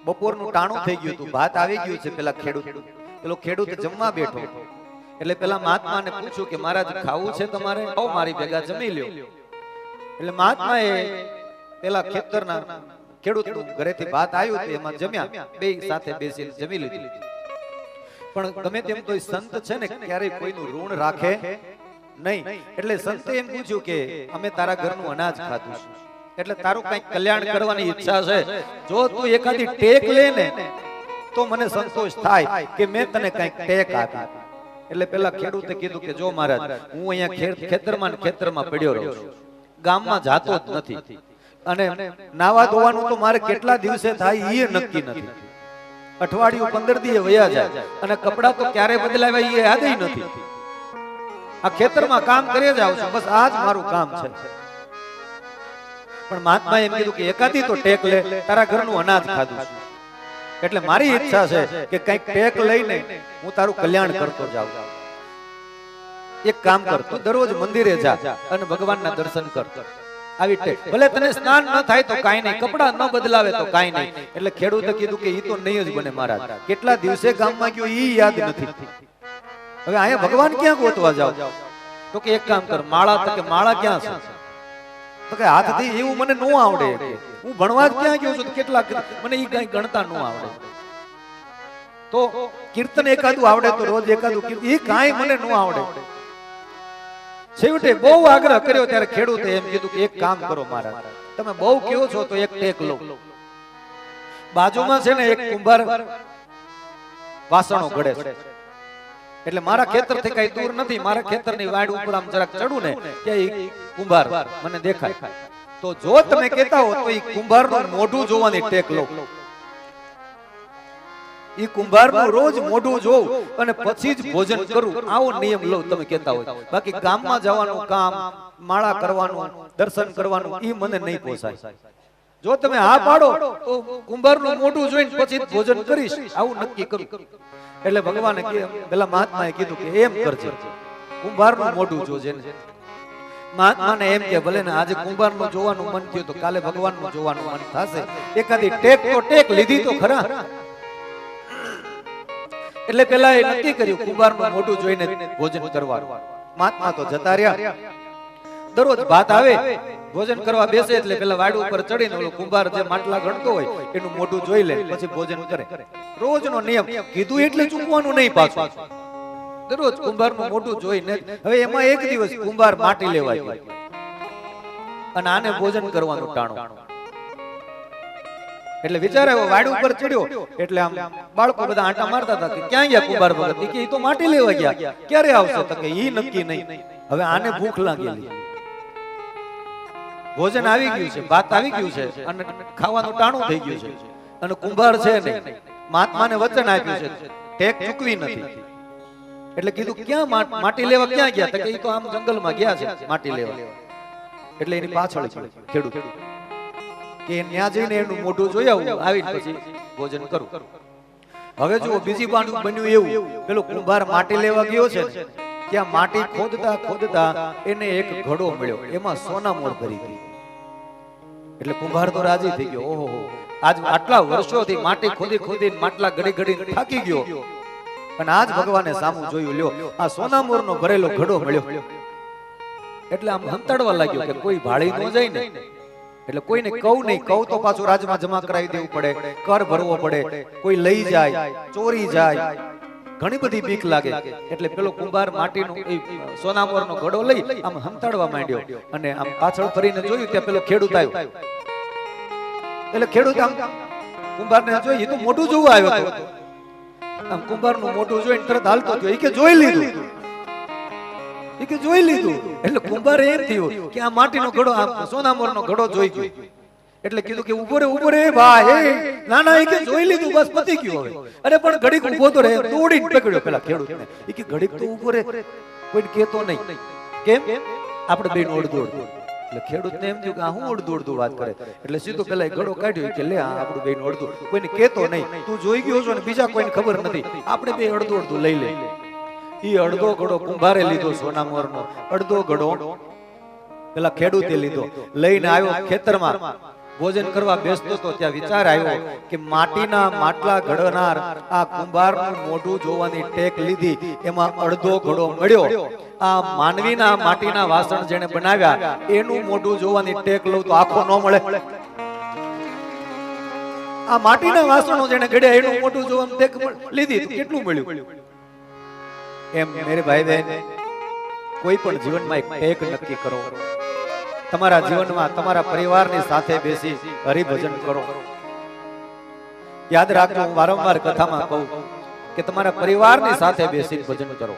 બપોરનું ટાણું થઈ ગયું હતું, ભાત આવી ગયું છે. પેલો ખેડૂત જમવા બેઠો એટલે પેલા મહાત્માને પૂછ્યું કે મહારાજ ખાવું છે તમારે? આવો મારી ભેગા જમી લ્યો. એટલે મહાત્માએ પેલા ખેતરના ખેડૂતનું ઘરેથી ભાત આવ્યું હતું એમાં જમ્યા, બે સાથે બેસીને જમી લીધું. પણ ગમે તેમ તો સંત છે ને ક્યારેય કોઈનું ઋણ રાખે નહીં. એટલે સંતે એમ પૂછ્યું કે અમે તારા ઘરનું અનાજ ખાધું છે, એટલે તારું કઈક કલ્યાણ કરવાની ઈચ્છા છે, જો તું એકાદી ટેક લે ને તો મને સંતોષ થાય કે મેં તને કઈક ટેક આપી. એટલે પેલા ખેડૂતે કીધું કે જો મહારાજ, હું અહીંયા ખેતરમાં પડ્યો રહું છું, ગામમાં જાતો જ નથી, અને નાવા ધોવાનું તો મારે કેટલા દિવસે થાય એ નક્કી નથી. અઠવાડિયું 15 દિવસ વયા જાય અને કપડા તો ક્યારે બદલાવ્યા એ યાદ નથી. આ ખેતરમાં કામ કરી જ આવું છું, બસ આ જ મારું કામ છે. પણ મહાત્માએ એમ કીધું કે એકાદી તો ટેક લે, તારા ઘરનું અનાજ ખાધું છે, એટલે મારી ઈચ્છા છે કે કઈક ટેક લઈને હું તારું કલ્યાણ કરતો જાઉં. એક કામ કર, તું દરરોજ મંદિરે જા અને ભગવાનના દર્શન કર. આવી ટેક, ભલે તને સ્નાન ન થાય તો કાઈ નહીં, કપડા ન બદલાવે તો કાઈ નહીં. એટલે ખેડૂતે કીધું કે ઈ તો નહીં જ બને મહારાજ, કેટલા દિવસે ગામમાં ગયો ઈ યાદ નથી. હવે અહીંયા ભગવાન ક્યાં ગોતવા જાવ? તો કે એક કામ કર, માળા. તો કે માળા ક્યાં છે? તો કે હાથથી એવું મને ન આવડે, હું ભણવા જ ક્યાં ગયો છું, કેટલા મને ઈ કઈ ગણતા ન આવડે. તો કીર્તન એકાદું આવડે તો રોજ એકાદું કીર્તન, ઈ કાઈ મને ન આવડે. છેવટે બહુ આગ્રહ કર્યો ત્યારે ખેડૂતે એમ કીધું કે એક કામ કરો મહારાજ, તમે બહુ કહો છો તો એક ટેક લો. બાજુમાં છે ને એક કુંભાર વાસણો ઘડે છે, એટલે મારા ખેતર થી કઈ દૂર નથી, મારા ખેતરની વાડ ઉપર આમ જરાક ચડું ને કે કુંભાર મને દેખાય. તો જો તમે કહેતા હો તો ઈ કુંભારનું મોઢું જોવાની ટેક લો. ઈ કુંભારનું રોજ મોઢું જોઉં અને પછી જ ભોજન કરું, આવો નિયમ લો તમે કહેતા હોય. બાકી ગામમાં જવાનું કામ, માળા કરવાનું, દર્શન કરવાનું ઈ મને નહીં પોસાય. જો તમે હા પાડો તો કુંભારનું મોઢું જોઈને પછી જ ભોજન કરીશ, આવું નક્કી કરું. એટલે ભગવાને પેલા મહાત્માએ કીધું કે એમ કરજે, કુંભારનું મોઢું જોજે. મહાત્માને એમ કે ભલે ને આજે કુંભારનું જોવાનું મન થયું તો કાલે ભગવાનનું જોવાનું મન થશે. એકાદી ટેક તો ટેક લીધી તો ખરા. એટલે પેલા એ નક્કી કર્યું કુંભારનું મોઢું જોઈને ભોજન કરવાનું. મહાત્મા તો જતા રહ્યા. દરરોજ ભાત આવે, ભોજન કરવા બેસે એટલે પેલા વાડ ઉપર ચડીને ઓલો કુંભાર જે માટલા ગણતો હોય એનું મોઢું જોઈ લે, પછી ભોજન કરે. રોજનો નિયમ, કીધું એટલે ચૂકવાનું નહીં પાછું. દરરોજ કુંભારનું મોઢું જોઈને. હવે એમાં એક દિવસ કુંભાર માટી લેવા ગયો અને આને ભોજન કરવાનું ટાણું. એટલે વિચાર આવ્યો, વાડ ઉપર ચડ્યો એટલે આમ બાળકો બધા આંટા મારતા હતા કે ક્યાં ગયા કુંભાર ભગત? કે ઈ તો માટી લેવા ગયા, ક્યારે આવશે? તો કે ઈ નક્કી નહીં. હવે આને ભૂખ લાગેલી, ભોજન આવી ગયું છે, ભાત આવી ગયું છે અને ખાવાનું ટાણું થઈ ગયું છે, અને કુંભાર છે નહીં. મહાત્માને વચન આપ્યું છે ટેક ચૂકવી નથી. એટલે કીધું ક્યાં માટી લેવા ક્યાં ગયા? તો કે ઈ તો આમ જંગલમાં ગયા છે માટી લેવા. એટલે એની પાછળ ખેડૂત કે ત્યાં જઈને એનું મોઢું જોઈ આવું, આવીને પછી ભોજન કરું. હવે જુઓ બીજી બાજુ બન્યું એવું, પેલો કુંભાર માટી લેવા ગયો છે, ત્યાં માટી ખોદતા ખોદતા એને એક ઘડો મળ્યો, એમાં સોનામોર ભરી ગઈ. એટલે કુંભાર તો રાજી થઈ ગયો, ઓહો આજ આટલા વર્ષોથી માટી ખોદી ખોદી માટલા ઘડી ઘડી થાકી ગયો, અને આજ ભગવાને સામું જોયું, લ્યો આ સોનામોરનો ભરેલો ઘડો મળ્યો. એટલે આમ હંતાડવા લાગ્યો કે કોઈ ભાળી ન જાય ને. એટલે કોઈને કહું નહીં, કહું તો પાછું રાજમાં જમા કરાવી દેવું પડે, કર ભરવો પડે, કોઈ લઈ જાય, ચોરી જાય, ઘણી બધી બીક લાગે. એટલે પેલો કુંભાર માટીનો સોનામોરનો ઘડો લઈ આમ હંતાડવા માંડ્યો, અને આમ પાછળ ફરીને જોયું ત્યાં પેલો ખેડૂત આવ્યો. એટલે ખેડૂત આમ કુંભારને જોઈ, એ તો મોઢું જોવા આવ્યો હતો. આમ કુંભારનું મોઢું જોઈને તરત હાલતો થયો, એ કે જોઈ લીધું, એ કે જોઈ લીધું. એટલે કુંભાર એમ થયું કે આ માટીનો ઘડો, આ સોનામોરનો ઘડો જોઈ ગયો. એટલે કીધું કે ઉભો રે ભાઈ, ના ના, એ કે જોઈ લીધું, બસ પતી ગયું હવે. અરે પણ ઘડીક ઉભો તો રહે, દોડીને પકડ્યો પેલા ખેડૂતને. એ કે ઘડીક તો ઉભો રે, કોઈને કહેતો નહીં. કેમ? આપણે બેન અડધું. એટલે ખેડૂતને એમ થયું કે આ હું અડધું વાત કરે. એટલે સીધો પેલા ઘડો કાઢ્યો કે લે આપણું બેન અડધું, કોઈને કહેતો નહીં, તું જોઈ ગયો છો ને બીજા કોઈને ખબર નથી, આપણે બે અડધું લઈ લે. ઈ અડધો ઘડો કુંભારે લીધો સોનામોરનો, અડધો ઘડો પેલા ખેડૂતે લીધો, લઈને આવ્યો ખેતરમાં. ભોજન કરવા બેસતો તો ત્યાં વિચાર આવ્યો કે માટીના માટલા ઘડનાર આ કુંભારનું મોઢું જોવાની ટેક લીધી, એમાં અડધો ઘડો મળ્યો. આ માનવીના માટીના વાસણ જેને બનાવ્યા એનું મોઢું જોવાની ટેક લઉં તો આખો ન મળે. આ માટીના વાસણો જેને ઘડ્યા એનું મોઢું જોવાનું ટેક લીધી તો કેટલું મળ્યું? એમ મેરે ભાઈ બહેન, કોઈ પણ જીવનમાં એક ટેક નક્કી કરો. તમારા જીવનમાં તમારા પરિવારની સાથે બેસી હરિભજન કરો. યાદ રાખજો, હું વારંવાર કથામાં કહું કે તમારા પરિવારની સાથે બેસી ભજન કરો.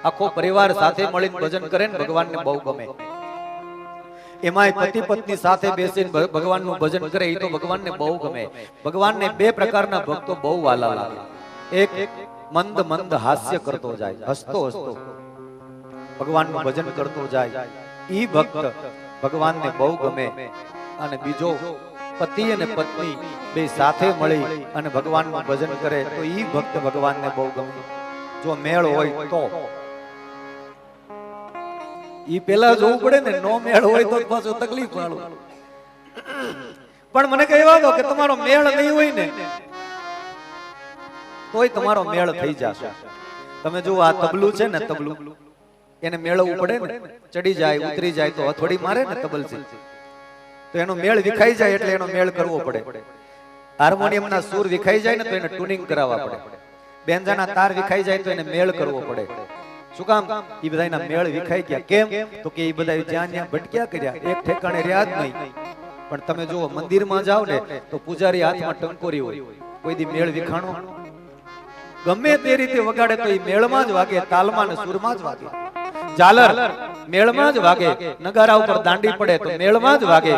આખો પરિવાર સાથે મળીને ભજન કરે ને ભગવાનને બહુ ગમે. એમાંય પતિ પત્ની સાથે બેસીને ભગવાનનું ભજન કરે એ તો ભગવાનને બહુ ગમે. ભગવાનને બે પ્રકારના ભક્તો બહુ વાલા લાગે. એક મંદ મંદ હાસ્ય કરતો જાય, હસતો હસતો ભગવાનનું ભજન કરતો જાય, ઈ ભક્ત ભગવાનને બહુ ગમે. અને બીજો પતિ અને પત્ની બે સાથે મળી અને ભગવાનનું ભજન કરે તો ઈ ભક્ત ભગવાનને બહુ ગમે. જો મેળ હોય તો ઈ પેલા જોવું પડે ને, નો મેળ હોય તો પાછો તકલીફ વાળું. પણ મને કહેવા દો કે તમારો મેળ નહીં હોય ને તોય તમારો મેળ થઈ જશે. તમે જો આ તબલું છે ને, તબલું એને મેળવવું પડે ને, ચડી જાય ઉતરી જાય તો હથોડી મારે ને તબલસી, તો એનો મેળ વિખાઈ જાય એટલે એનો મેળ કરવો પડે. હાર્મોનિયમના સૂર વિખાઈ જાય ને તો એને ટ્યુનિંગ કરાવવા પડે. બેન્જાના તાર વિખાઈ જાય તો એને મેળ કરવો પડે. શું કામ? એ બધાના મેળ વિખાઈ ગયા. કેમ? તો કે એ બધા જ્યાં જ્યાં ભટક્યા કર્યા, એક ઠેકાણે રહ્યા જ નહીં. પણ તમે જુઓ મંદિરમાં જાઓ ને તો પૂજારી હાથમાં ટંકોરી હોય, કોઈ દી મેળ વિખાણો ગમે તે રીતે વગાડે તો એ મેળમાં જ વાગે, તાલમાં ને સુરમાં જ વાગે. ઝાલર મેળમાં જ વાગે, નગારા ઉપર દાંડી પડે તો મેળમાં જ વાગે.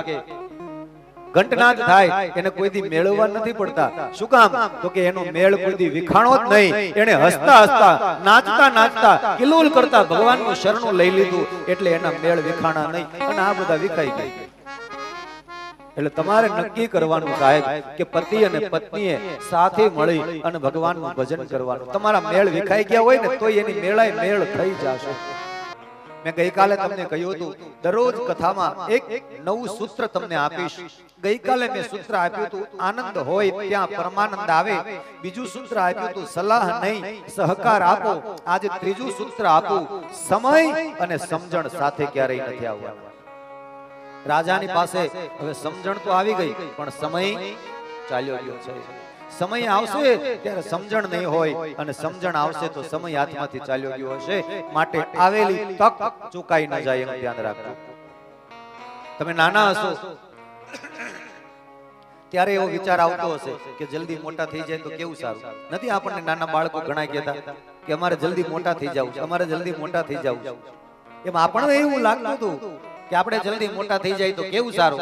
ઘંટનાદ થાય એને કોઈ દી મેળવવા નથી પડતા. શું કામ? તો કે એનો મેળ કોઈ દી વિખાણો જ નહીં. એને હસતા હસતા નાચતા નાચતા કિલોલ કરતા ભગવાનનું શરણું લઈ લીધું એટલે એના મેળ વિખાણા નહીં. અને આ બધા વિખાઈ ગયા. એટલે તમારે નક્કી કરવાનું સાહેબ કે પતિ અને પત્નીએ સાથે મળી અને ભગવાનનું ભજન કરવાનું. તમારા મેળ વિખાઈ ગયા હોય ને તો એની મેળાય મેળ થઈ જશે. મેં ગઈકાલે તમને કહ્યું હતું દરરોજ કથામાં એક નવું સૂત્ર તમને આપીશ. ગઈકાલે મેં સૂત્ર આપ્યું હતું આનંદ હોય ત્યાં પરમાનંદ આવે. બીજું સૂત્ર આપ્યું હતું સલાહ નહીં સહકાર આપો. આજે ત્રીજું સૂત્ર આપું, સમય અને સમજણ સાથે ક્યારેય નથી આવવાનું. રાજાની પાસે હવે સમજણ તો આવી ગઈ પણ સમય ચાલ્યો ગયો છે. સમય આવશે ત્યારે સમજણ નહીં હોય અને સમજણ આવશે તો સમય હાથમાંથી ચાલ્યો ગયો હશે. માટે આવેલી તક ચૂકાઈ ન જાય એનું ધ્યાન રાખજો. તમે નાના હશો ત્યારે એવો વિચાર આવતો હશે કે જલ્દી મોટા થઈ જાય તો કેવું સારું. નથી આપણને નાના બાળકો ઘણા કહેતા કે અમારે જલ્દી મોટા થઈ જવું છે, અમારે જલ્દી મોટા થઈ જવું છે. એમ આપણને એવું લાગતું હતું કે આપણે જલ્દી મોટા થઈ જાય તો કેવું સારું.